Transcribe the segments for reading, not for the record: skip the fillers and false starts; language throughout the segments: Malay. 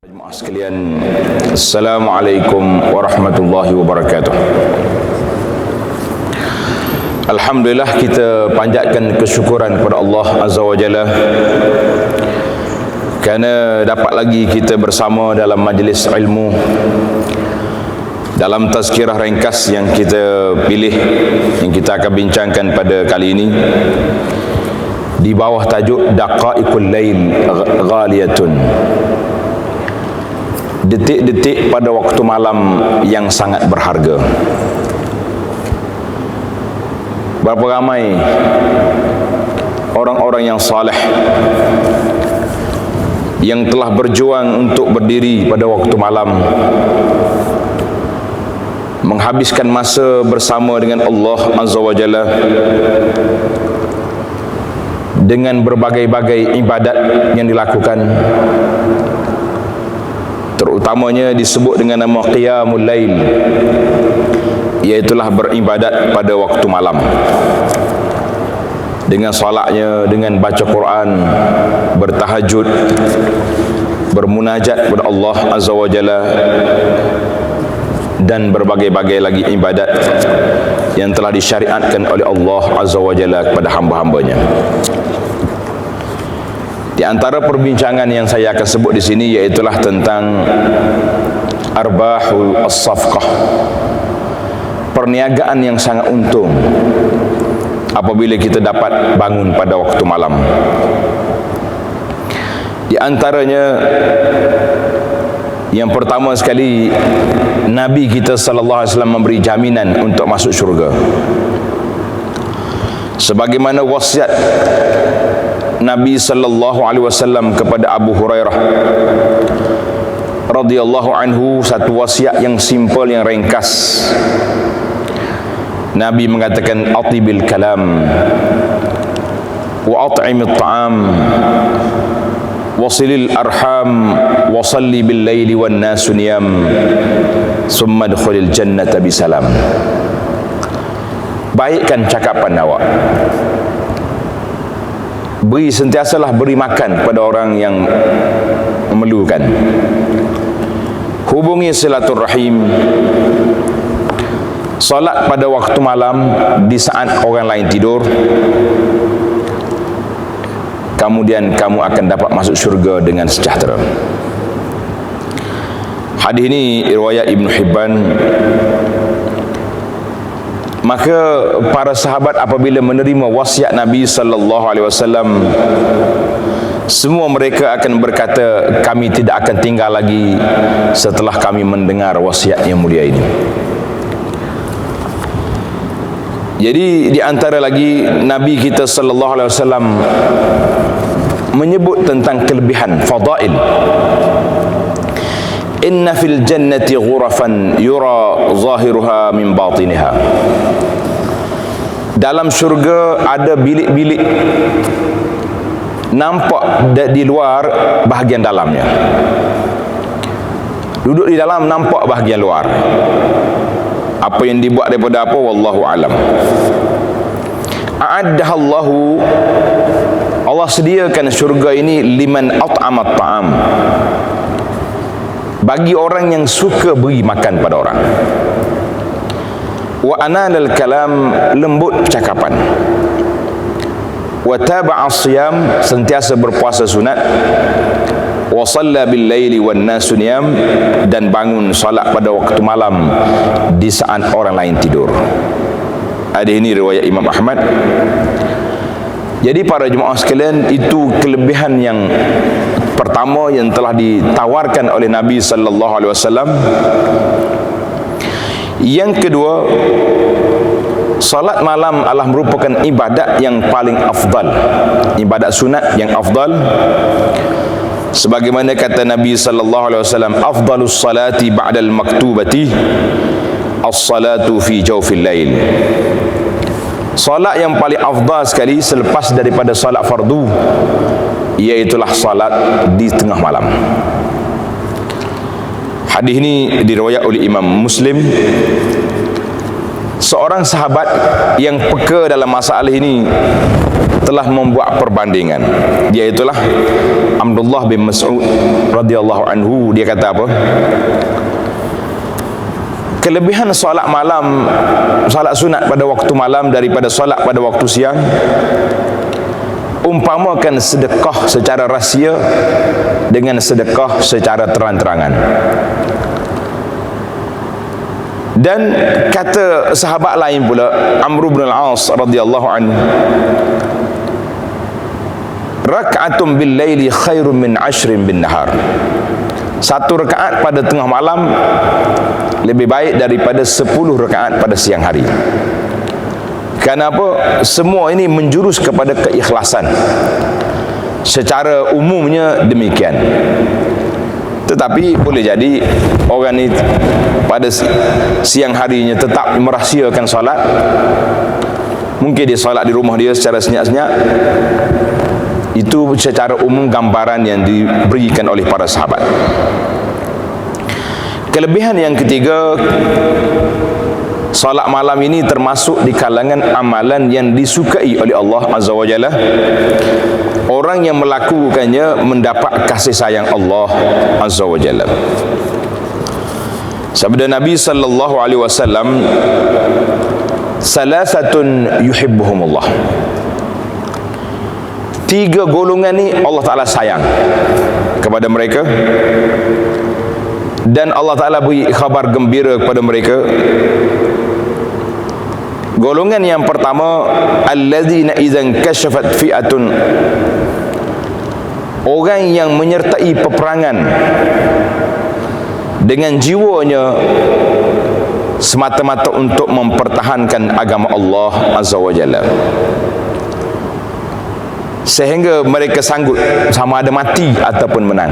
Jemaah sekalian, Assalamualaikum warahmatullahi wabarakatuh. Alhamdulillah, kita panjatkan kesyukuran kepada Allah Azza wa Jalla kerana dapat lagi kita bersama dalam majlis ilmu, dalam tazkirah ringkas yang kita pilih, yang kita akan bincangkan pada kali ini di bawah tajuk Daqaiqul Lail Ghaliyatun, detik-detik pada waktu malam yang sangat berharga. Berapa ramai orang-orang yang saleh yang telah berjuang untuk berdiri pada waktu malam, menghabiskan masa bersama dengan Allah Azza wa Jalla dengan berbagai-bagai ibadat yang dilakukan, terutamanya disebut dengan nama Qiyamul Lail, iaitulah beribadat pada waktu malam dengan salatnya, dengan baca Quran, bertahajud, bermunajat kepada Allah Azza wa Jalla, dan berbagai-bagai lagi ibadat yang telah disyariatkan oleh Allah Azza wa Jalla kepada hamba-hambanya. Di antara perbincangan yang saya akan sebut di sini iaitulah tentang arbahul as-safqah, perniagaan yang sangat untung apabila kita dapat bangun pada waktu malam. Di antaranya, yang pertama sekali, Nabi kita sallallahu alaihi wasallam memberi jaminan untuk masuk syurga, sebagaimana wasiat Nabi sallallahu alaihi wasallam kepada Abu Hurairah radhiyallahu anhu, satu wasiat yang simple, yang ringkas. Nabi mengatakan, atibil kalam wa at'imit ta'am wasilil arham wasalli bil laili wan nasu niyam summa dkhulil jannata bisalam. Baikkan cakapan awak, sentiasalah beri makan kepada orang yang memerlukan, hubungi silaturrahim, salat pada waktu malam di saat orang lain tidur, kemudian kamu akan dapat masuk syurga dengan sejahtera. Hadis ini riwayat Ibn Hibban. Maka para sahabat apabila menerima wasiat Nabi sallallahu alaihi wasallam, semua mereka akan berkata, kami tidak akan tinggal lagi setelah kami mendengar wasiat yang mulia ini. Jadi di antara lagi, Nabi kita sallallahu alaihi wasallam menyebut tentang kelebihan fadail. Inna fil jannati ghurafan yura zahiruha min batiniha. Dalam syurga ada bilik-bilik nampak di luar bahagian dalamnya. Duduk di dalam nampak bahagian luar. Apa yang dibuat daripada apa, wallahu alam. A'addahallahu, Allah sediakan syurga ini liman at'amat ta'am, bagi orang yang suka beri makan pada orang. Wa analal kalam, lembut percakapan. Wa taba'a siyam, sentiasa berpuasa sunat. Wa shalla bil laili wan nasu niyam, dan bangun salat pada waktu malam di saat orang lain tidur. Hadis ini riwayat Imam Ahmad. Jadi para jemaah sekalian, itu kelebihan yang pertama yang telah ditawarkan oleh Nabi sallallahu alaihi wasallam. Yang kedua, salat malam adalah merupakan ibadat yang paling afdal, ibadat sunat yang afdal. Sebagaimana kata Nabi sallallahu alaihi wasallam, afdalus salati ba'dal maktubati as-salatu fi jawfil lail. Salat yang paling afdal sekali selepas daripada salat fardu, iaitulah salat di tengah malam. Hadis ini diriwayat oleh Imam Muslim. seorang sahabat yang peka dalam masalah ini telah membuat perbandingan. Dia itulah Abdullah bin Mas'ud radhiyallahu anhu. Dia kata apa? Kelebihan solat malam, solat sunat pada waktu malam daripada solat pada waktu siang, umpamakan sedekah secara rahsia dengan sedekah secara terang-terangan. Dan kata sahabat lain pula, Amr bin al-As radhiyallahu anhu, rak'atun bil laili khairun min 10 bin nahar. Satu rakaat pada tengah malam lebih baik daripada 10 rakaat pada siang hari. Kenapa? Semua ini menjurus kepada keikhlasan. Secara umumnya demikian. Tetapi boleh jadi orang ni pada siang harinya tetap merahsiakan solat. Mungkin dia solat di rumah dia secara senyap-senyap. Itu secara umum gambaran yang diberikan oleh para sahabat. Kelebihan yang ketiga, solat malam ini termasuk di kalangan amalan yang disukai oleh Allah Azza wa Jalla. Orang yang melakukannya mendapat kasih sayang Allah Azza wa Jalla. Sabda Nabi sallallahu alaihi wasallam, salasatun yuhibbuhumullah. 3 golongan ni Allah Ta'ala sayang kepada mereka, dan Allah Ta'ala beri khabar gembira kepada mereka. Golongan yang pertama, alladzina idzan kashafat fi'atun, orang yang menyertai peperangan dengan jiwanya semata-mata untuk mempertahankan agama Allah Azza wa Jalla, sehingga mereka sanggup sama ada mati ataupun menang.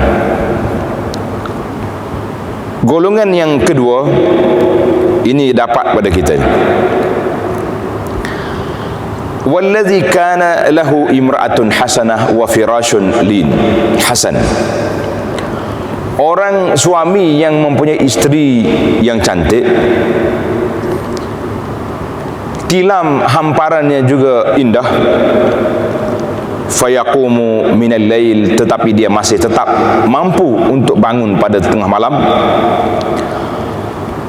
Golongan yang kedua ini dapat pada kita, wallazi kana lahu imra'atun hasanah wa firashun lin hasan. Orang suami yang mempunyai isteri yang cantik, tilam hamparannya juga indah, fayaqumu minal lail, tetapi dia masih tetap mampu untuk bangun pada tengah malam,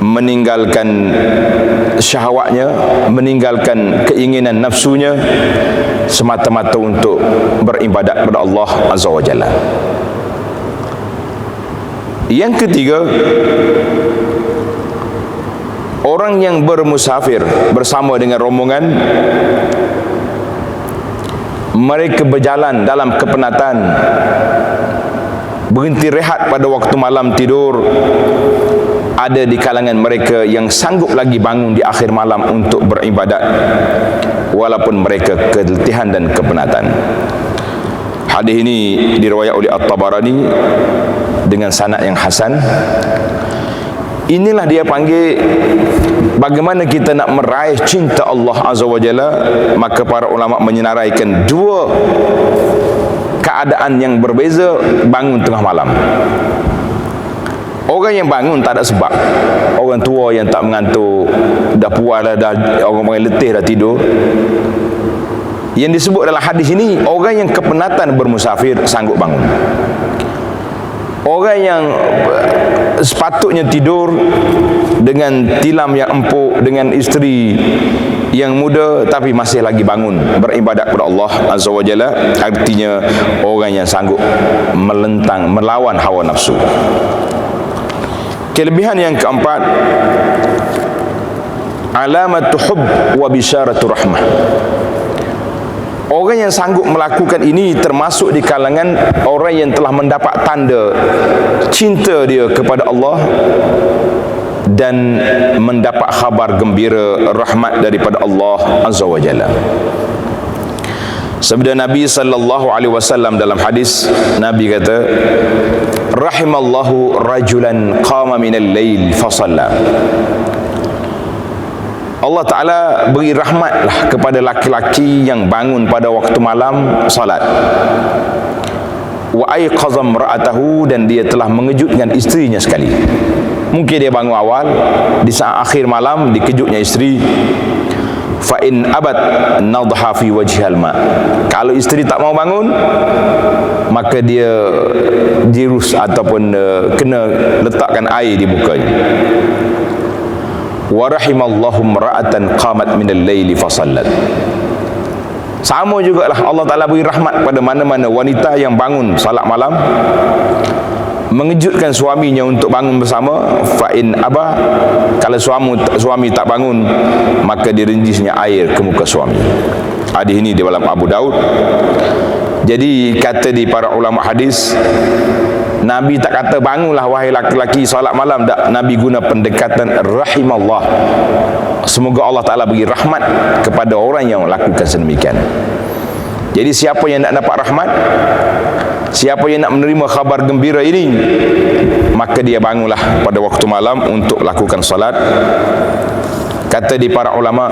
meninggalkan syahwatnya, meninggalkan keinginan nafsunya, semata-mata untuk beribadat kepada Allah Azza wa Jalla. Yang ketiga, orang yang bermusafir bersama dengan rombongan, mereka berjalan dalam kepenatan, berhenti rehat pada waktu malam tidur. Ada di kalangan mereka yang sanggup lagi bangun di akhir malam untuk beribadat walaupun mereka keletihan dan kepenatan. Hadis ini diriwayat oleh At-Tabarani dengan sanad yang hasan. Inilah dia panggil bagaimana kita nak meraih cinta Allah Azza wa Jalla. Maka para ulama menyenaraikan 2 keadaan yang berbeza bangun tengah malam. Orang yang bangun tak ada sebab, orang tua yang tak mengantuk, dah puas dah, orang letih dah tidur. Yang disebut dalam hadis ini, orang yang kepenatan bermusafir sanggup bangun. Orang yang sepatutnya tidur dengan tilam yang empuk, dengan isteri yang muda, tapi masih lagi bangun beribadat kepada Allah Azza wa Jalla, artinya orang yang sanggup melentang, melawan hawa nafsu. Kelebihan yang keempat, alamatu hub wa bisyaratu rahmah. Orang yang sanggup melakukan ini termasuk di kalangan orang yang telah mendapat tanda cinta dia kepada Allah dan mendapat khabar gembira rahmat daripada Allah Azza wa Jalla. Sabda Nabi sallallahu alaihi wasallam dalam hadis, Nabi kata, rahimallahu rajulan qama minal lail fa shalla. Allah Ta'ala beri rahmatlah kepada laki-laki yang bangun pada waktu malam salat. Wa ayqaza imra'atahu, dan dia telah mengejutkan isterinya sekali. Mungkin dia bangun awal, di saat akhir malam dikejutnya isteri. Fa in abad nadha fi wajhil ma. Kalau isteri tak mau bangun, maka dia jirus ataupun kena letakkan air di mukanya. Wa rahimallahu imra'atan qamat minal laili fa sallat. Sama jugalah Allah Ta'ala beri rahmat pada mana-mana wanita yang bangun salat malam, mengejutkan suaminya untuk bangun bersama. Fa in aba, kalau suami tak bangun, maka direnjisnya air ke muka suami. Hadis ini di dalam Abu Daud. Jadi kata di para ulama hadis, Nabi tak kata bangunlah wahai laki-laki salat malam, tak. Nabi guna pendekatan rahimallah. Semoga Allah Ta'ala bagi rahmat kepada orang yang lakukan sedemikian. Jadi siapa yang nak dapat rahmat, siapa yang nak menerima khabar gembira ini, maka dia bangunlah pada waktu malam untuk lakukan salat. Kata di para ulama,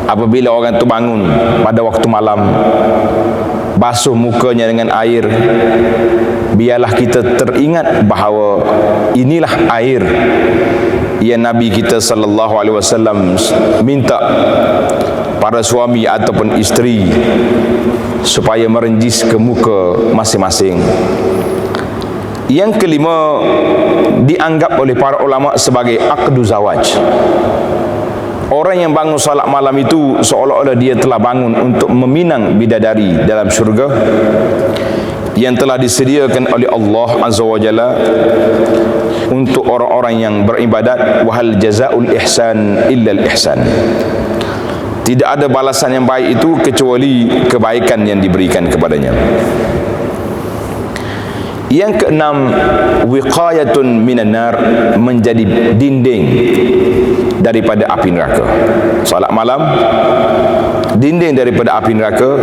apabila orang itu bangun pada waktu malam, basuh mukanya dengan air, biarlah kita teringat bahawa inilah air yang Nabi kita sallallahu alaihi wasallam minta para suami ataupun isteri supaya merenjis ke muka masing-masing. Yang kelima, dianggap oleh para ulama sebagai aqdu zawaj. Orang yang bangun salat malam itu seolah-olah dia telah bangun untuk meminang bidadari dalam syurga yang telah disediakan oleh Allah Azza wa Jalla untuk orang-orang yang beribadat. Wahal jazaul ihsan illa al ihsan. Tidak ada balasan yang baik itu kecuali kebaikan yang diberikan kepadanya. Yang keenam, wiqayatun minan nar, menjadi dinding daripada api neraka. Salat malam dinding daripada api neraka.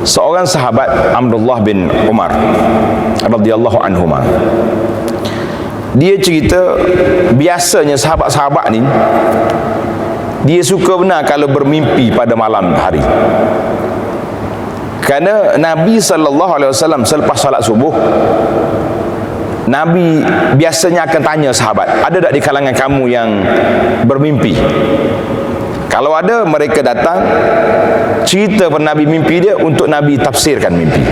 Seorang sahabat, Abdullah bin Umar radhiyallahu anhuma, dia cerita biasanya sahabat-sahabat ni dia suka benar kalau bermimpi pada malam hari. Kerana Nabi SAW selepas salat subuh, Nabi biasanya akan tanya sahabat, ada tak di kalangan kamu yang bermimpi? Kalau ada, mereka datang cerita pada Nabi mimpi dia untuk Nabi tafsirkan mimpi.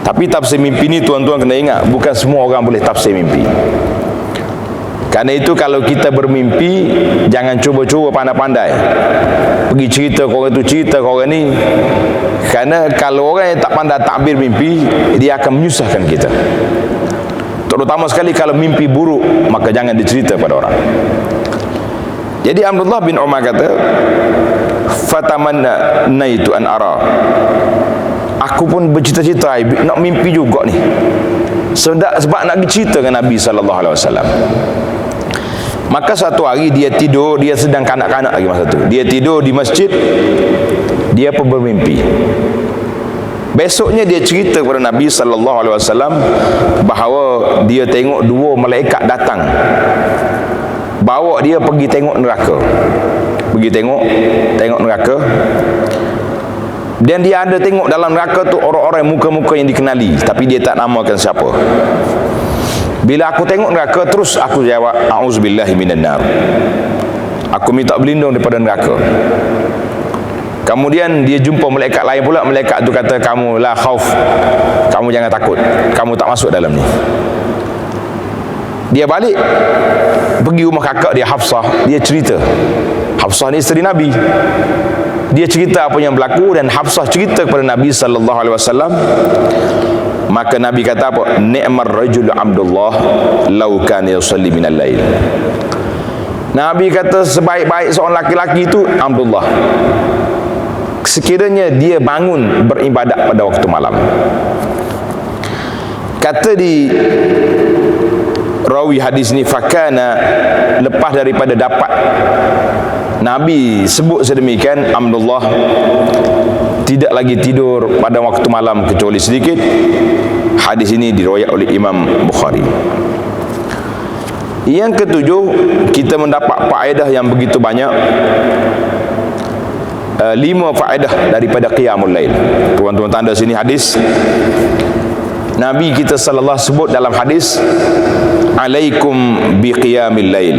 Tapi tafsir mimpi ni tuan-tuan kena ingat, bukan semua orang boleh tafsir mimpi. Kerana itu kalau kita bermimpi, jangan cuba-cuba pandai-pandai pergi cerita ke orang tu, cerita ke orang ni. Kerana kalau orang yang tak pandai takbir mimpi, dia akan menyusahkan kita. Terutama sekali kalau mimpi buruk, maka jangan dicerita pada orang. Jadi Abdullah bin Umar kata, fatamannaitu an ara, aku pun bercita-cita nak mimpi juga ni, sebab nak cerita dengan Nabi SAW. Maka satu hari dia tidur, dia sedang kanak-kanak lagi masa tu, dia tidur di masjid, dia pun bermimpi. Besoknya dia cerita kepada Nabi SAW bahawa dia tengok dua malaikat datang, bawa dia pergi tengok neraka. Pergi tengok neraka. Dan dia ada tengok dalam neraka tu orang-orang muka-muka yang dikenali, tapi dia tak namakan siapa. Bila aku tengok neraka, terus aku jawab, a'udzubillahi minan nar, aku minta berlindung daripada neraka. Kemudian dia jumpa malaikat lain pula. Malaikat tu kata, kamu la khauf, kamu jangan takut, kamu tak masuk dalam ni. Dia balik pergi rumah kakak dia, Hafsah. Dia cerita, Hafsah ni isteri Nabi, dia cerita apa yang berlaku, dan Hafsah cerita kepada Nabi SAW. Maka Nabi kata apa? Ni'mar rajul Abdullah law kana yusalli minal lail. Nabi kata sebaik-baik seorang laki-laki itu Abdullah, sekiranya dia bangun beribadat pada waktu malam. Kata di rawi hadis ni, fakana, lepas daripada dapat Nabi sebut sedemikian, Abdullah tidak lagi tidur pada waktu malam kecuali sedikit. Hadis ini diriwayatkan oleh Imam Bukhari. Yang ketujuh, kita mendapat faedah yang begitu banyak. 5 faedah daripada qiyamul lail. Tuan-tuan tanda sini hadis. Nabi kita sallallahu sebut dalam hadis, alaikum biqiyamil lail,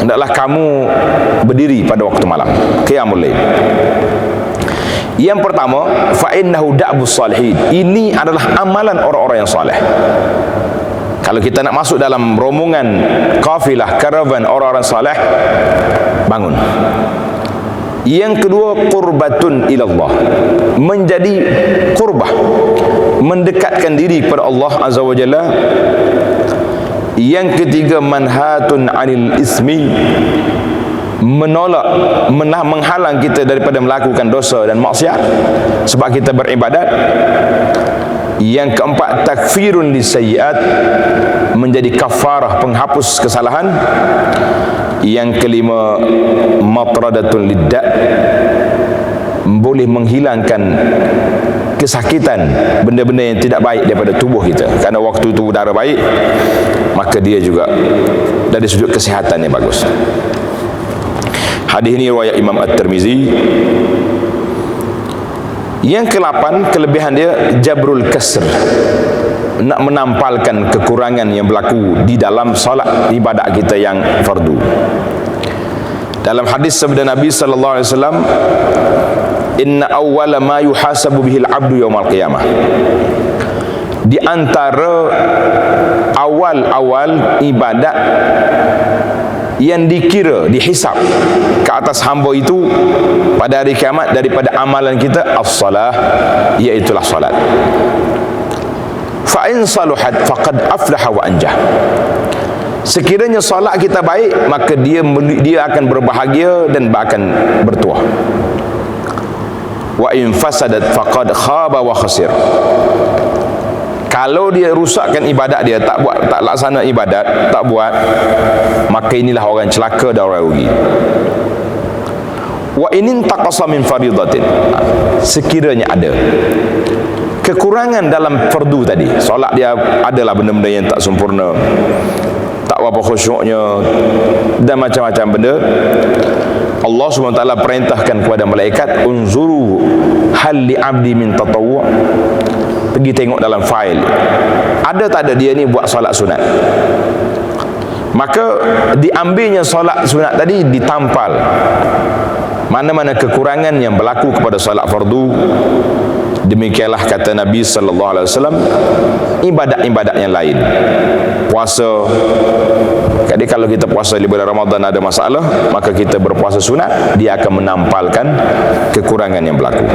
hendaklah kamu berdiri pada waktu malam, qiyamul lail. Yang pertama, fa innahu da'bus salihin, ini adalah amalan orang-orang yang saleh. Kalau kita nak masuk dalam rombongan kafilah, karavan orang-orang saleh, bangun. Yang kedua, qurbatun ilallah, menjadi qurbah, mendekatkan diri kepada Allah Azza wa Jalla. Yang ketiga, manhatun anil ismi, menolak, menghalang kita daripada melakukan dosa dan maksiat sebab kita beribadat. Yang keempat, takfirun lisayyiat, menjadi kafarah, penghapus kesalahan. Yang kelima, matradatul lidda, boleh menghilangkan kesakitan, benda-benda yang tidak baik daripada tubuh kita. Kerana waktu itu udara baik, maka dia juga dari sudut kesihatan yang bagus. Hadis ini riwayat Imam At-Tirmizi. Yang ke-8, kelebihan dia jabrul kasr, nak menampalkan kekurangan yang berlaku di dalam solat ibadat kita yang fardu. Dalam hadis sabda Nabi sallallahu alaihi wasallam, inna awwala ma yuhasabu bihil abdu yaumal qiyamah, di antara awal-awal ibadat yang dikira, dihisap ke atas hamba itu pada hari kiamat daripada amalan kita, as-salah, iaitulah salat. Fa in saluhat faqad aflaha wa anjah, sekiranya salat kita baik, maka dia akan berbahagia dan akan bertuah. Wa in fasadat faqad khaba wa khasir, kalau dia rusakkan ibadat dia, tak buat, tak laksana ibadat, tak buat, maka inilah orang celaka dan orang rugi. Wa inin taqasa min faridatin, sekiranya ada kekurangan dalam fardu tadi, solat dia adalah benda-benda yang tak sempurna, tak berapa khusyuknya dan macam-macam benda, Allah SWT perintahkan kepada malaikat, unzuru hal li abdi min tatawwu', pergi tengok dalam fail, ada tak ada dia ni buat solat sunat. Maka diambilnya solat sunat tadi, ditampal mana-mana kekurangan yang berlaku kepada solat fardu. Demikianlah kata Nabi sallallahu alaihi wasallam, ibadat-ibadat yang lain, puasa. Jadi kalau kita puasa di bulan Ramadan ada masalah, maka kita berpuasa sunat, dia akan menampalkan kekurangan yang berlaku.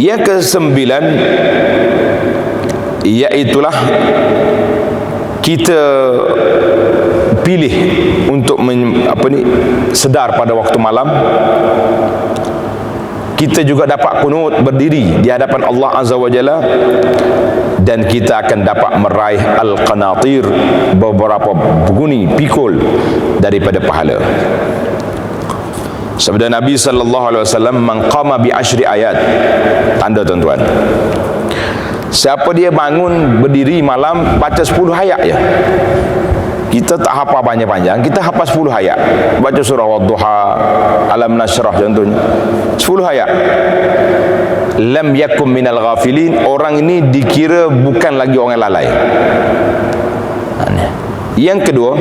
Yang ke-9, iaitulah kita pilih untuk sedar pada waktu malam. Kita juga dapat kunut berdiri di hadapan Allah Azza wa Jalla, dan kita akan dapat meraih al-qanatir, beberapa guni pikul daripada pahala. Sabda Nabi sallallahu alaihi wasallam, man qama bi asyri ayat, tanda tuan-tuan, siapa dia bangun berdiri malam baca 10 ayat je. Kita tak hafal panjang-panjang, kita hafal 10 ayat, baca surah Wadduha, Alam Nashrah contohnya, 10 ayat. Lam yakum minal ghafilin, orang ini dikira bukan lagi orang lalai. Yang kedua,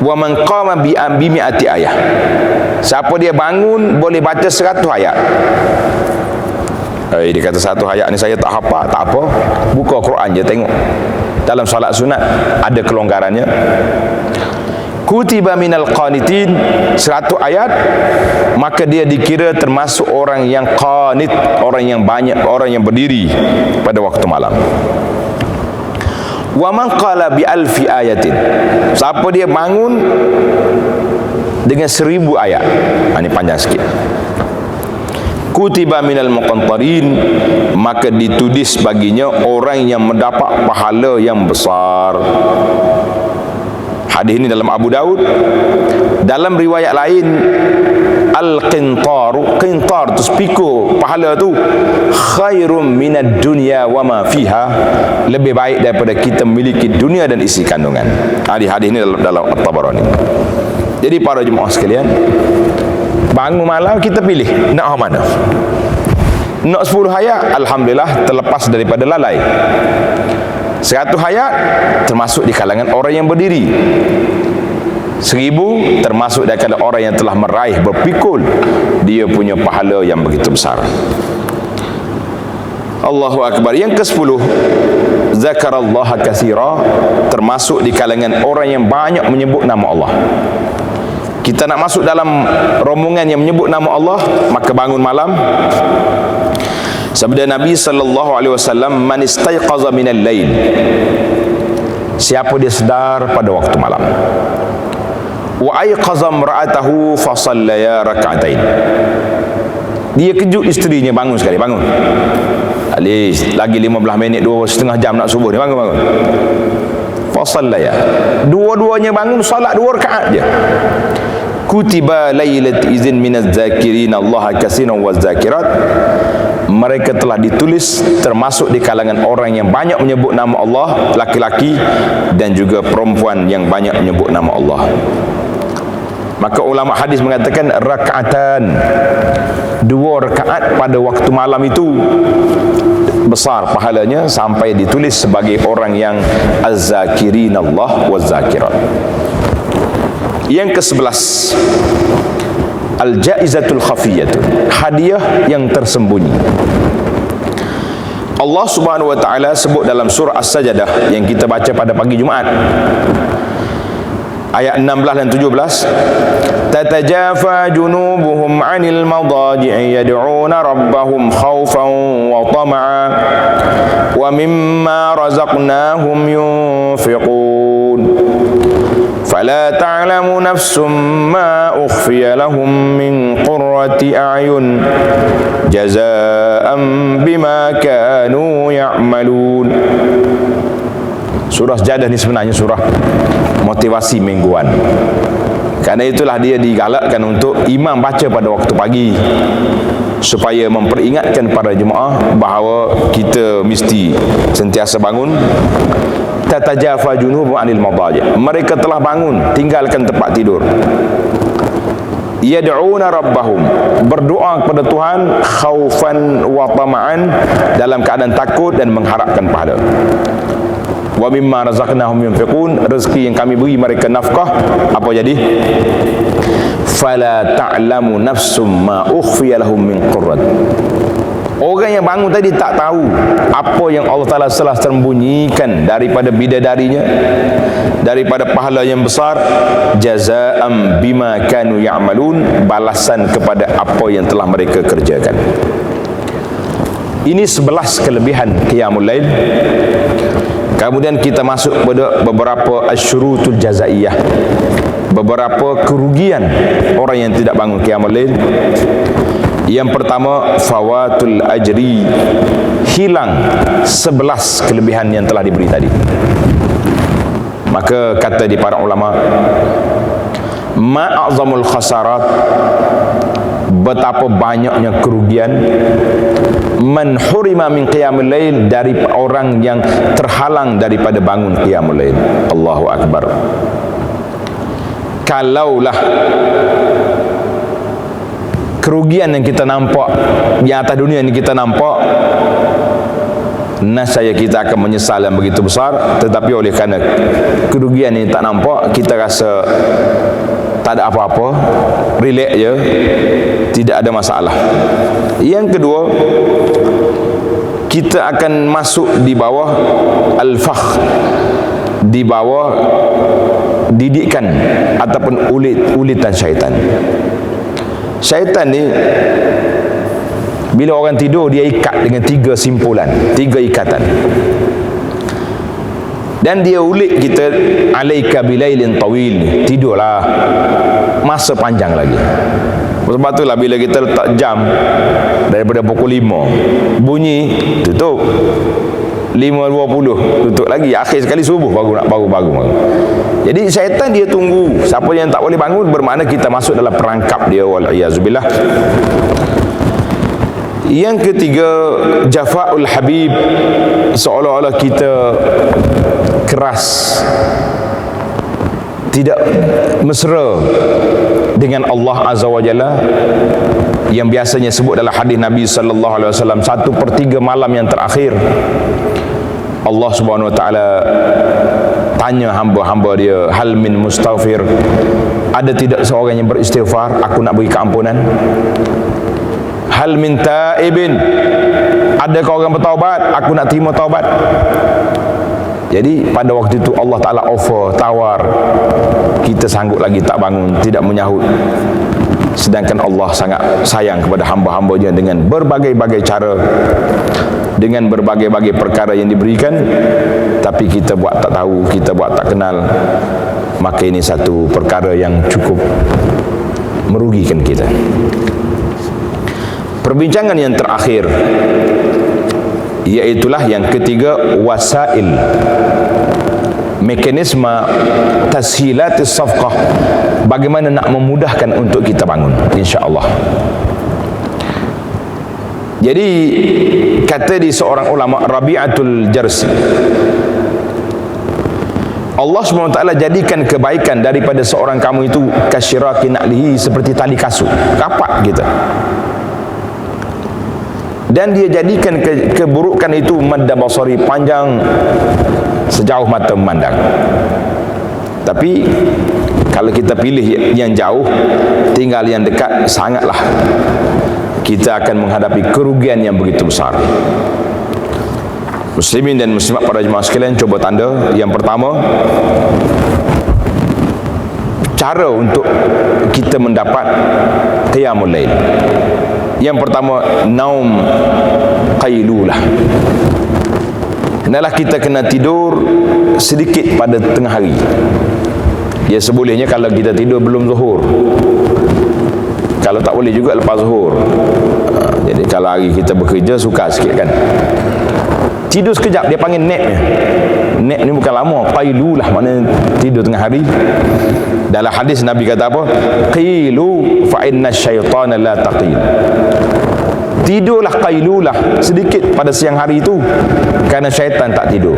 wa man qama bi mi'ati ayah, siapa dia bangun boleh baca 100 ayat. Dia kata 1 ayat ni saya tak hafal, tak apa, buka Quran je tengok. Dalam solat sunat ada kelonggarannya. Kutiba minal qanitin, 100 ayat, maka dia dikira termasuk orang yang qanit, orang yang banyak, orang yang berdiri pada waktu malam. Wa man qala bi alfi ayatin, siapa dia bangun dengan 1000 ayat, ini panjang sikit. Kutiba minal muqantarin, maka ditulis baginya orang yang mendapat pahala yang besar. Hadis ini dalam Abu Daud. Dalam riwayat lain, al-qintar, qintar tu spiko pahala tu, khairum minad dunya wa ma fiha, lebih baik daripada kita memiliki dunia dan isi kandungan. Hadis ini dalam At-Tabarani. Jadi para jemaah sekalian, bangun malam kita pilih nak mana. Nak 10 hayat, alhamdulillah terlepas daripada lalai. 100 hayat termasuk di kalangan orang yang berdiri. 1000 termasuk di kalangan orang yang telah meraih, berpikul dia punya pahala yang begitu besar. Allahu Akbar. Yang ke-10, zakarallaha katsira, termasuk di kalangan orang yang banyak menyebut nama Allah. Kita nak masuk dalam rombongan yang menyebut nama Allah, maka bangun malam. Sabda Nabi sallallahu alaihi wasallam, man istayqaza minal lail, siapa dia sedar pada waktu malam, wa ayqaza imra'atahu fa sallaya rak'atain, dia kejut isterinya bangun sekali, bangun lagi 15 minit, 2,5 jam nak subuh, dia bangun fa sallaya, dua-duanya bangun salat 2 rakaat je. Kutiba lailat izin minaz zakirin Allah katsiran waz zakirat, mereka telah ditulis termasuk di kalangan orang yang banyak menyebut nama Allah, laki-laki dan juga perempuan yang banyak menyebut nama Allah. Maka ulama hadis mengatakan rakaatan, 2 rakaat pada waktu malam itu besar pahalanya sampai ditulis sebagai orang yang az-zakirin Allah waz-zakirat. Yang ke-11, al-jaizatul khafiyatu, hadiah yang tersembunyi. Allah Subhanahu wa taala sebut dalam surah As-Sajdah yang kita baca pada pagi Jumaat, ayat 16 dan 17, tatajafa junubuhum 'anil madaji'i yad'una rabbahum khaufan wa tama'a wa mimma razaqnahum yunfiqun fala ta'lamu nafsum ma ukhfiya lahum min qurrati a'yun jazaa'an bima kanu ya'malun. Surah Sajdah ni sebenarnya surah motivasi mingguan. Karena itulah dia digalakkan untuk imam baca pada waktu pagi, supaya memperingatkan para jemaah bahawa kita mesti sentiasa bangun. Tatajafa junubuhum 'anil madaji', mereka telah bangun tinggalkan tempat tidur. Yad'una rabbahum, berdoa kepada Tuhan, khaufan wa tama'an, dalam keadaan takut dan mengharapkan pahala. Wa mimma razaqnahum yunfiqun, rezeki yang kami beri mereka nafkah, apa jadi? Fala ta'lamu nafsum ma ukhfiya lahum min qurrat. Orang yang bangun tadi tak tahu apa yang Allah Ta'ala telah sembunyikan daripada bidadarinya, daripada pahala yang besar. Jazaa'am bima kanu ya'malun, balasan kepada apa yang telah mereka kerjakan. Ini 11 kelebihan qiyamul lail. Kemudian kita masuk pada beberapa asyurutul jazaiyah, beberapa kerugian orang yang tidak bangun qiyamul lail. Yang pertama, fawatul ajri, hilang 11 kelebihan yang telah diberi tadi. Maka kata di para ulama, ma'azamul khasarat, betapa banyaknya kerugian, man hurima min qiyamul lail, dari orang yang terhalang daripada bangun qiyamul lail. Allahu Akbar. Kalaulah kerugian yang kita nampak di atas dunia ini kita nampak, nascaya kita akan menyesal yang begitu besar. Tetapi oleh kerana kerugian ini tak nampak, kita rasa tak ada apa-apa, relax je, tidak ada masalah. Yang kedua, kita akan masuk di bawah al-fakh, di bawah didikan ataupun ulitan syaitan. Syaitan ni bila orang tidur, dia ikat dengan 3 simpulan, 3 ikatan, dan dia ulit kita, alaika bilailin tawil, tidurlah masa panjang lagi. Sebab itulah bila kita letak jam daripada pukul 5 bunyi, tutup 5.20, tutup lagi, akhir sekali subuh baru nak baru. Jadi syaitan dia tunggu siapa yang tak boleh bangun, bermakna kita masuk dalam perangkap dia, wal-iyazubillah. Yang ketiga, jafa'ul habib, seolah-olah kita keras, tidak mesra dengan Allah Azza wa Jalla, yang biasanya sebut dalam hadis Nabi sallallahu alaihi wasallam 1/3 malam yang terakhir Allah Subhanahu wa taala tanya hamba-hamba dia, hal min mustaghfir, ada tidak seorang yang beristighfar, aku nak beri keampunan. Hal min taibin, adakah orang bertaubat, aku nak terima taubat. Jadi pada waktu itu Allah Ta'ala offer, tawar, kita sanggup lagi tak bangun, tidak menyahut. Sedangkan Allah sangat sayang kepada hamba-hambanya dengan berbagai-bagai cara, dengan berbagai-bagai perkara yang diberikan, tapi kita buat tak tahu, kita buat tak kenal. Maka ini satu perkara yang cukup merugikan kita. Perbincangan yang terakhir, iaitulah yang ketiga, wasail, mekanisme tashilatis safqah, bagaimana nak memudahkan untuk kita bangun, insya-Allah. Jadi kata di seorang ulama, Rabi'atul Jarsi, Allah SWT jadikan kebaikan daripada seorang kamu itu kasyiraki na'lihi, seperti tali kasut, kapak kita. Dan dia jadikan keburukan itu madda basari, panjang sejauh mata memandang. Tapi kalau kita pilih yang jauh, tinggal yang dekat, sangatlah kita akan menghadapi kerugian yang begitu besar. Muslimin dan muslimat para jemaah sekalian, coba tanda. Yang pertama, cara untuk kita mendapat qiyamul lail. Yang pertama, naum qailulah. Hendaklah kita kena tidur sedikit pada tengah hari. Ya, sebolehnya kalau kita tidur belum zuhur. Kalau tak boleh juga lepas zuhur. Jadi kalau hari kita bekerja, suka sikit kan, tidur sekejap, dia panggil napnya. Nap ni bukan lama, qailulah, maknanya tidur tengah hari. Dalam hadis Nabi kata apa? Qilu fa inna syaitana la taqil. Tidurlah qailulah sedikit pada siang hari itu, kerana syaitan tak tidur.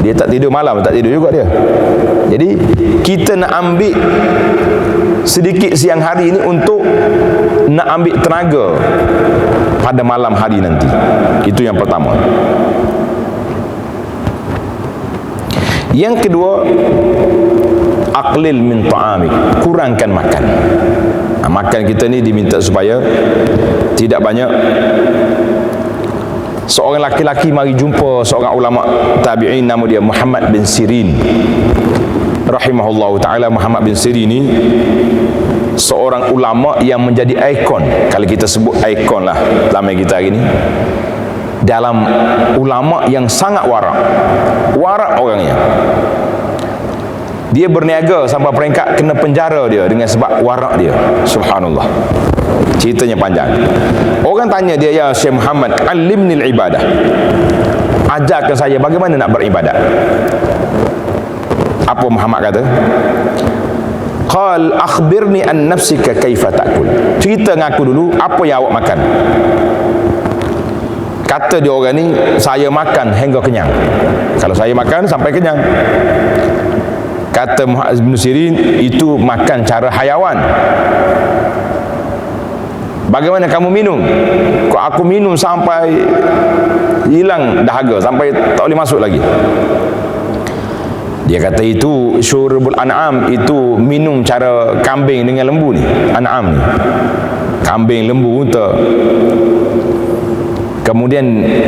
Dia tak tidur malam, tak tidur juga dia. Jadi kita nak ambil sedikit siang hari ini untuk nak ambil tenaga pada malam hari nanti. Itu yang pertama. Yang kedua, aqlil min ta'amik, kurangkan makan. Makan kita ni diminta supaya tidak banyak. Seorang laki-laki mari jumpa seorang ulama tabi'in, nama dia Muhammad bin Sirin rahimahullahu ta'ala. Muhammad bin Sirin ni seorang ulama yang menjadi ikon, kalau kita sebut ikon lah zaman kita hari ni, dalam ulama yang sangat warak orangnya. Dia berniaga sampai peringkat kena penjara dia dengan sebab warak dia. Subhanallah, ceritanya panjang. Orang tanya dia, ya Syekh Muhammad, alimnil ibadah, ajarkan saya bagaimana nak beribadat. Apa Muhammad kata? Qal akhbirni an nafsika kaifa ta'kul, cerita dengan aku dulu apa yang awak makan. Kata dia orang ni, saya makan hingga kenyang. Kalau saya makan sampai kenyang. Kata Muhammad bin Sirin, itu makan cara hayawan. Bagaimana kamu minum? Kok aku minum sampai hilang dahaga, sampai tak boleh masuk lagi. Dia kata itu syurbul an'am, itu minum cara kambing dengan lembu ni. An'am ni, kambing, lembu, unta. Kemudian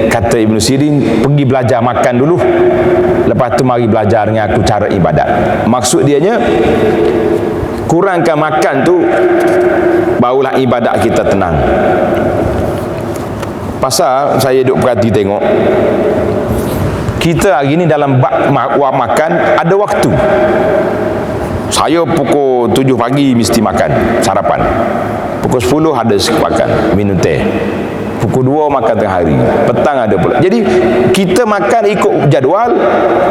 kata Ibn Sirin, pergi belajar makan dulu, lepas tu mari belajar dengan aku cara ibadat. Maksud dianya, kurangkan makan tu, barulah ibadat kita tenang. Pasal saya duduk perhati tengok, kita hari ni dalam bab makan ada waktu. Saya pukul 7 pagi mesti makan sarapan, pukul 10 ada makan minum teh, pukul 2 makan tengah hari, petang ada pula. Jadi kita makan ikut jadual,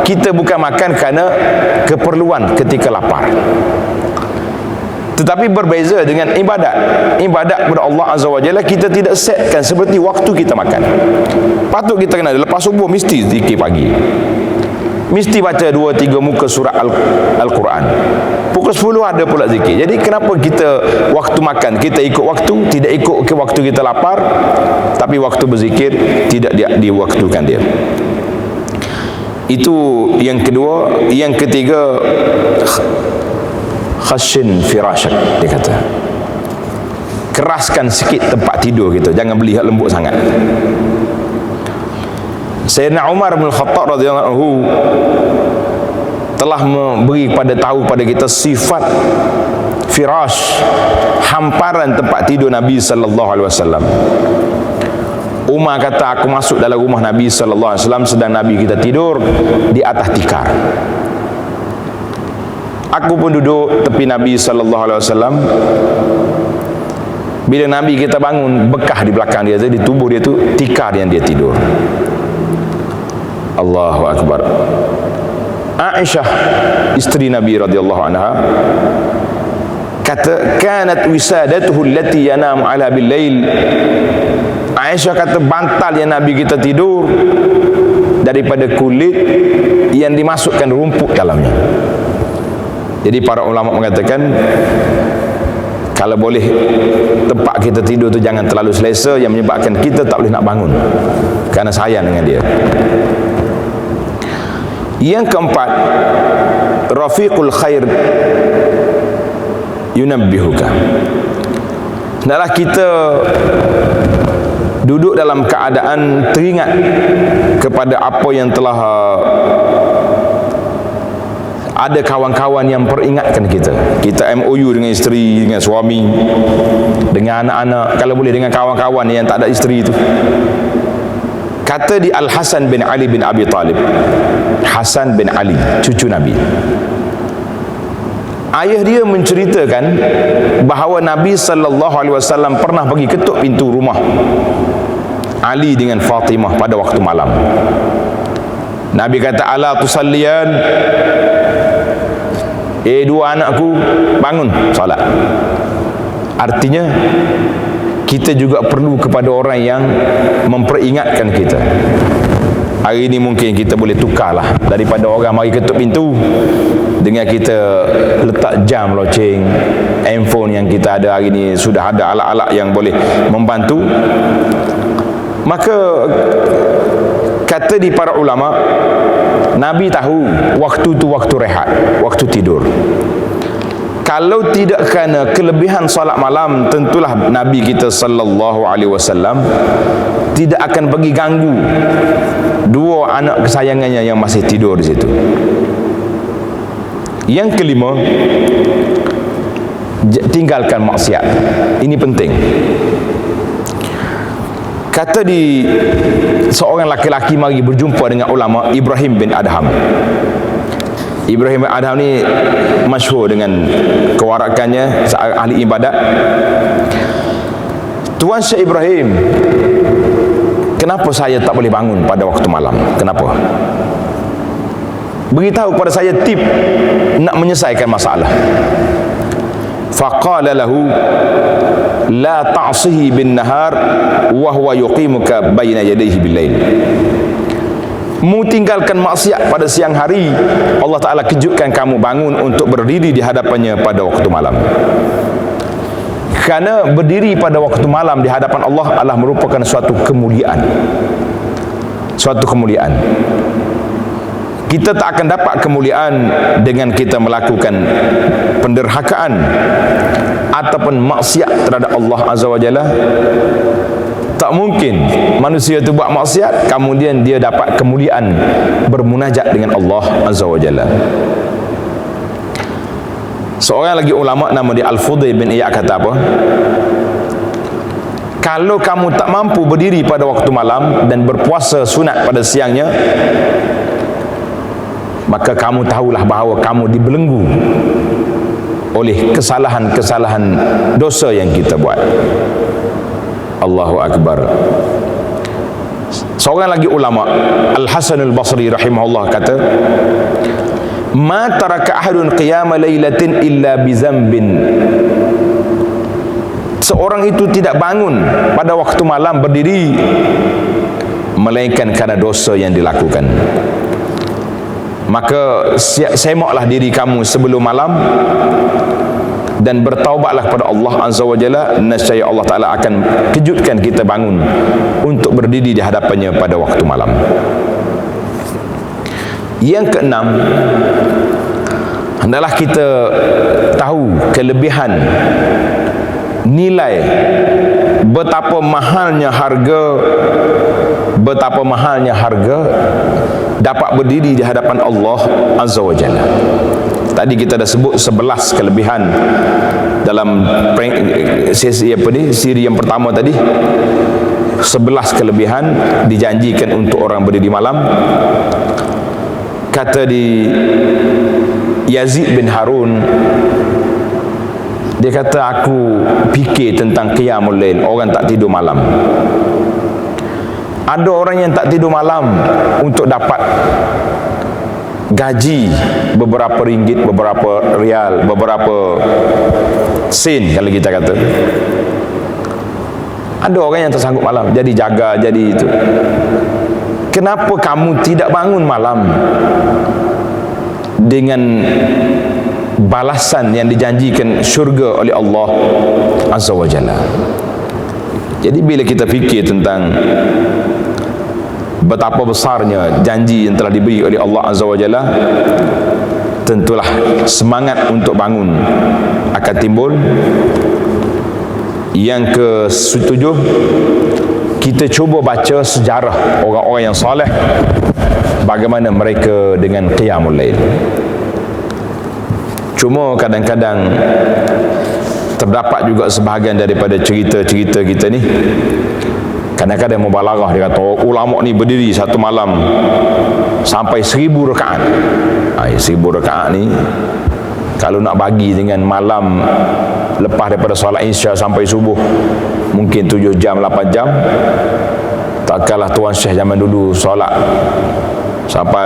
kita bukan makan kerana keperluan ketika lapar. Tetapi berbeza dengan ibadat. Ibadat kepada Allah Azza wa Jalla, kita tidak setkan seperti waktu kita makan. Patut kita kenal, lepas subuh mesti zikir pagi, mesti baca 2-3 muka surah Al-Quran. pukul 10 ada pula zikir. Jadi kenapa kita waktu makan kita ikut waktu, tidak ikut ke waktu kita lapar, tapi waktu berzikir tidak diwaktukan dia. Itu yang kedua. Yang ketiga, khashin firasyak, dia kata, keraskan sikit tempat tidur kita, jangan beli lembut sangat. Sayyidina Umar bin Khattab radhiyallahu anhu telah memberi tahu pada kita sifat firash, hamparan tempat tidur Nabi sallallahu alaihi wasallam. Umar kata, aku masuk dalam rumah Nabi sallallahu alaihi wasallam sedang Nabi kita tidur di atas tikar. Aku pun duduk tepi Nabi sallallahu alaihi wasallam. Bila Nabi kita bangun, bekah di belakang dia, di tubuh dia tu tikar yang dia tidur. Allahu akbar. Aisyah isteri Nabi radhiyallahu anha kata, kanat wisadatuhu allati yanamu ala bil lail. Aisyah kata, bantal yang Nabi kita tidur daripada kulit yang dimasukkan rumput dalamnya. Jadi para ulama mengatakan, kalau boleh tempat kita tidur tu jangan terlalu selesa, yang menyebabkan kita tak boleh nak bangun kerana sayang dengan dia. Yang keempat, rafiqul khair yunabbihuka. Hendaklah kita duduk dalam keadaan teringat kepada apa yang telah ada kawan-kawan yang peringatkan kita. Kita MOU dengan isteri, dengan suami, dengan anak-anak, kalau boleh dengan kawan-kawan yang tak ada isteri itu. Kata di Al-Hasan bin Ali bin Abi Talib, Hasan bin Ali, cucu Nabi, ayah dia menceritakan bahawa Nabi sallallahu alaihi wasallam pernah pergi ketuk pintu rumah Ali dengan Fatimah pada waktu malam. Nabi kata, ala tusalliyan, dua anakku bangun salat. Artinya kita juga perlu kepada orang yang memperingatkan kita. Hari ini mungkin kita boleh tukarlah, daripada orang mari ketuk pintu dengan kita letak jam loceng, handphone yang kita ada hari ini sudah ada alat-alat yang boleh membantu. Maka kata di para ulama, Nabi tahu waktu tu waktu rehat, waktu tidur. Kalau tidak kerana kelebihan solat malam, tentulah Nabi kita sallallahu alaihi wasallam tidak akan pergi ganggu dua anak kesayangannya yang masih tidur di situ. Yang kelima, tinggalkan maksiat. Ini penting. Kata di seorang laki-laki mari berjumpa dengan ulama, Ibrahim bin Adham. Ibrahim bin Adham ni masyhur dengan kewarakannya, ahli ibadat. Tuan Syekh Ibrahim, kenapa saya tak boleh bangun pada waktu malam? Kenapa? Beritahu kepada saya tip nak menyelesaikan masalah. Faqala lahu, la ta'sihi bin nahar wa huwa yuqimuka baina yadayhi bil lail. Mu tinggalkan maksiat pada siang hari, Allah Ta'ala kejutkan kamu bangun untuk berdiri di hadapannya pada waktu malam. Kerana berdiri pada waktu malam di hadapan Allah adalah merupakan suatu kemuliaan. Suatu kemuliaan. Kita tak akan dapat kemuliaan dengan kita melakukan penderhakaan ataupun maksiat terhadap Allah Azza wa Jalla. Tak mungkin manusia itu buat maksiat kemudian dia dapat kemuliaan bermunajat dengan Allah Azza wa Jalla. Seorang lagi ulama nama dia Al-Fudayl bin Iyad kata apa? Kalau kamu tak mampu berdiri pada waktu malam dan berpuasa sunat pada siangnya, maka kamu tahulah bahawa kamu dibelenggu oleh kesalahan-kesalahan dosa yang kita buat. Allahu Akbar. Seorang lagi ulama, Al-Hasan Al-Basri rahimahullah kata, ma taraka ahadun qiyama lailatin illa bizambin. Seorang itu tidak bangun pada waktu malam berdiri melainkan kerana dosa yang dilakukan. Maka semaklah diri kamu sebelum malam dan bertaubatlah kepada Allah Azza wa Jalla, nescaya Allah Ta'ala akan kejutkan kita bangun untuk berdiri di hadapannya pada waktu malam. Yang keenam, hendaklah kita tahu kelebihan nilai betapa mahalnya harga dapat berdiri di hadapan Allah Azza wa Jalla. Tadi kita dah sebut 11 kelebihan dalam siri yang pertama tadi. 11 kelebihan dijanjikan untuk orang berdiri malam. Kata di Yazid bin Harun, dia kata, aku fikir tentang qiyamul lail, orang tak tidur malam. Ada orang yang tak tidur malam untuk dapat gaji beberapa ringgit, beberapa rial, beberapa sen kalau kita kata. Ada orang yang tersanggup malam, jadi jaga, jadi itu. Kenapa kamu tidak bangun malam dengan balasan yang dijanjikan syurga oleh Allah Azza wa Jalla? Jadi bila kita fikir tentang betapa besarnya janji yang telah diberi oleh Allah Azza wa Jalla, tentulah semangat untuk bangun akan timbul. Yang ke-7, kita cuba baca sejarah orang-orang yang soleh, bagaimana mereka dengan qiyamul lail. Cuma kadang-kadang terdapat juga sebahagian daripada cerita-cerita kita ni, kadang-kadang mubalarah. Dia kata, ulama ni berdiri satu malam sampai 1000 rakaat. 1000 rakaat ni kalau nak bagi dengan malam lepas daripada solat isya sampai subuh, mungkin 7 jam, 8 jam. Takkanlah Tuan Syekh zaman dulu solat sampai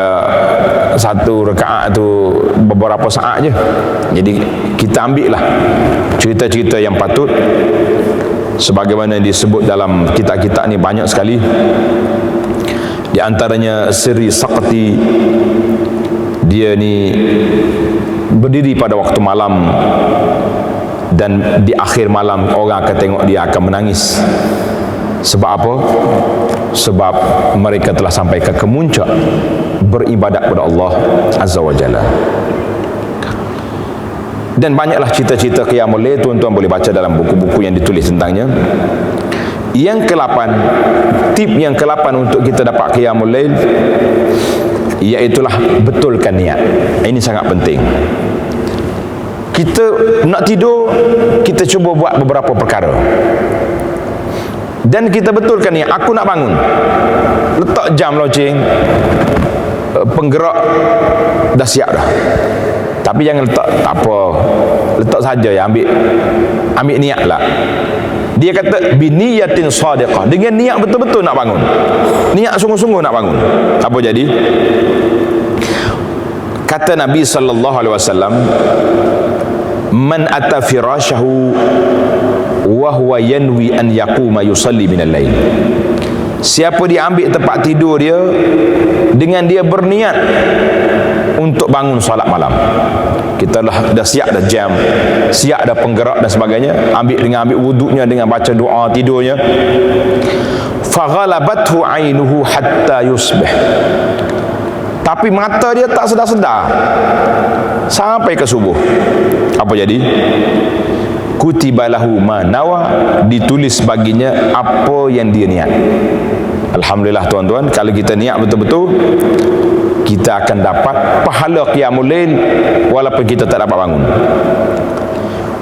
satu rakaat tu beberapa saat je. Jadi kita ambil lah cerita-cerita yang patut, sebagaimana disebut dalam kitab-kitab ni banyak sekali. Di antaranya Sirri Saqati, dia ni berdiri pada waktu malam, dan di akhir malam orang akan tengok dia akan menangis. Sebab apa? Sebab mereka telah sampai ke kemuncak beribadat kepada Allah Azza wa Jalla. Dan banyaklah cerita-cerita qiyamul lail, tuan-tuan boleh baca dalam buku-buku yang ditulis tentangnya. Yang ke-8, tip yang ke-8 untuk kita dapat qiyamul lail, iaitulah betulkan niat. Ini sangat penting. Kita nak tidur, kita cuba buat beberapa perkara, dan kita betulkan niat. Aku nak bangun, letak jam loceng, penggerak dah siap dah. Tapi jangan letak, tak apa, letak saja ya, ambil niat lah. Dia kata biniyatin shadiqah, dengan niat betul-betul nak bangun, niat sungguh-sungguh nak bangun. Apa jadi? Kata Nabi sallallahu alaihi wasallam, man ata firashahu wa huwa yanwi an yaquma yusalli minal lail. Siapa dia ambil tempat tidur dia dengan dia berniat untuk bangun solat malam. Kita dah siap dah jam, siap dah penggerak dan sebagainya, ambil wuduknya, dengan baca doa tidurnya. Faghalabathu ainuhu hatta yusbih, tapi mata dia tak sedar-sedar sampai ke subuh. Apa jadi? Kutiba lahu ma nawa, ditulis baginya apa yang dia niat. Alhamdulillah tuan-tuan, kalau kita niat betul-betul, kita akan dapat pahala qiyamul lail walaupun kita tak dapat bangun.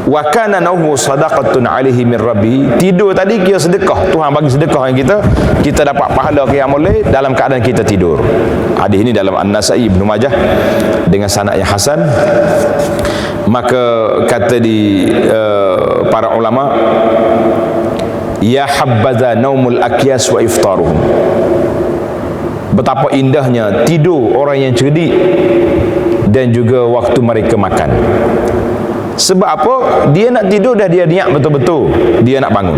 Wa kana nauhu sadaqatun alaihi min rabbi, tidur tadi kira sedekah, Tuhan bagi sedekah yang kita dapat pahala qiyamul lail dalam keadaan kita tidur. Hadis ini dalam An-Nasa'i, Ibnu Majah dengan sanad yang hasan. Maka kata di para ulama, ya habbaza naumul akyas wa iftaruhum, betapa indahnya tidur orang yang cerdik dan juga waktu mereka makan. Sebab apa? Dia nak tidur dah, dia niat betul-betul dia nak bangun.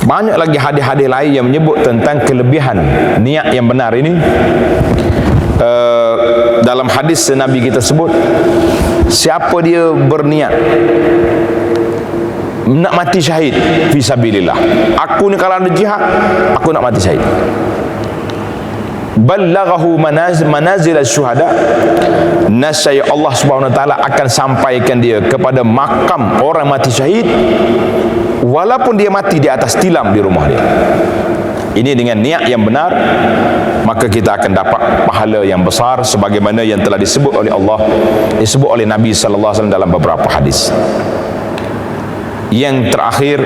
Banyak lagi hadis-hadis lain yang menyebut tentang kelebihan niat yang benar ini. dalam hadis Nabi kita sebut, siapa dia berniat nak mati syahid fisabilillah, aku ni kalau ada jihad aku nak mati syahid, ballaghahu manazil syuhada, nasya Allah Subhanahu wa taala akan sampaikan dia kepada makam orang mati syahid walaupun dia mati di atas tilam di rumah dia. Ini dengan niat yang benar, maka kita akan dapat pahala yang besar sebagaimana yang telah disebut oleh Allah, disebut oleh Nabi sallallahu alaihi wasallam dalam beberapa hadis. Yang terakhir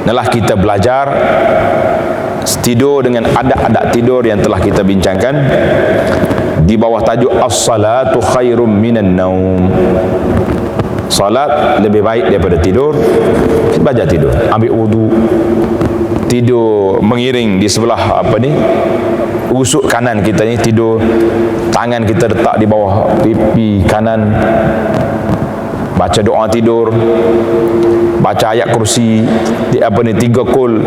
adalah kita belajar tidur dengan adab-adab tidur yang telah kita bincangkan di bawah tajuk as-salatu khairum minan naum. Salat lebih baik daripada tidur. Kita belajar tidur, ambil wudu, tidur mengiring di sebelah usuk kanan kita ni, tidur tangan kita letak di bawah pipi kanan, baca doa tidur, baca ayat kursi, 3 kul,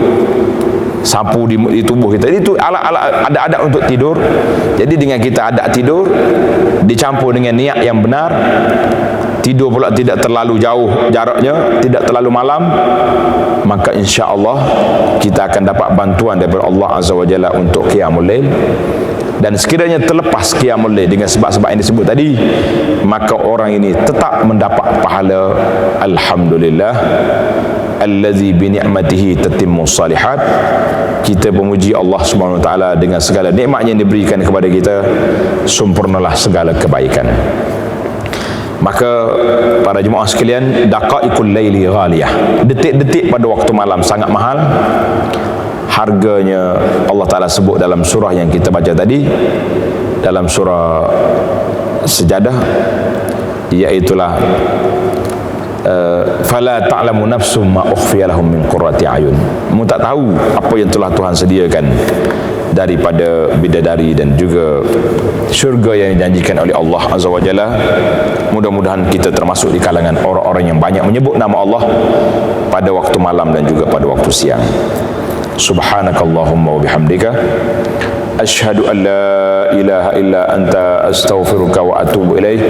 sapu di tubuh kita. Itu alat-alat adab-adab untuk tidur. Jadi dengan kita adab tidur dicampur dengan niat yang benar, tidur pula tidak terlalu jauh jaraknya, tidak terlalu malam, maka insya-Allah kita akan dapat bantuan daripada Allah Azza wa Jalla untuk qiyamul lail. Dan sekiranya terlepas qiyamul lail dengan sebab-sebab yang disebut tadi, maka orang ini tetap mendapat pahala. Alhamdulillah allazi bi ni'matihi tatimmu shalihat. Kita memuji Allah Subhanahu wa taala dengan segala nikmat yang diberikan kepada kita, sempurnalah segala kebaikan. Maka para jemaah sekalian, daqaiqul laili ghaliyah, detik-detik pada waktu malam sangat mahal. Harganya Allah Ta'ala sebut dalam surah yang kita baca tadi, dalam surah Sejadah, iaitulah fala ta'lamu nafsum ma ukhfiya lahum min qurrati ayun. Kamu tak tahu apa yang telah Tuhan sediakan daripada bidadari dan juga syurga yang dijanjikan oleh Allah Azza wa Jalla. Mudah-mudahan kita termasuk di kalangan orang-orang yang banyak menyebut nama Allah pada waktu malam dan juga pada waktu siang. Subhanakallahumma wa bihamdika asyhadu an la ilaha illa anta astaghfiruka wa atubu ilaih.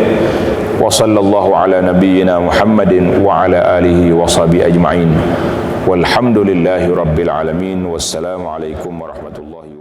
Wa sallallahu ala nabiyyina Muhammadin wa ala alihi wa sahbihi ajma'in. Walhamdulillahi rabbil alamin. Wassalamu alaikum warahmatullahi wabarakatuh.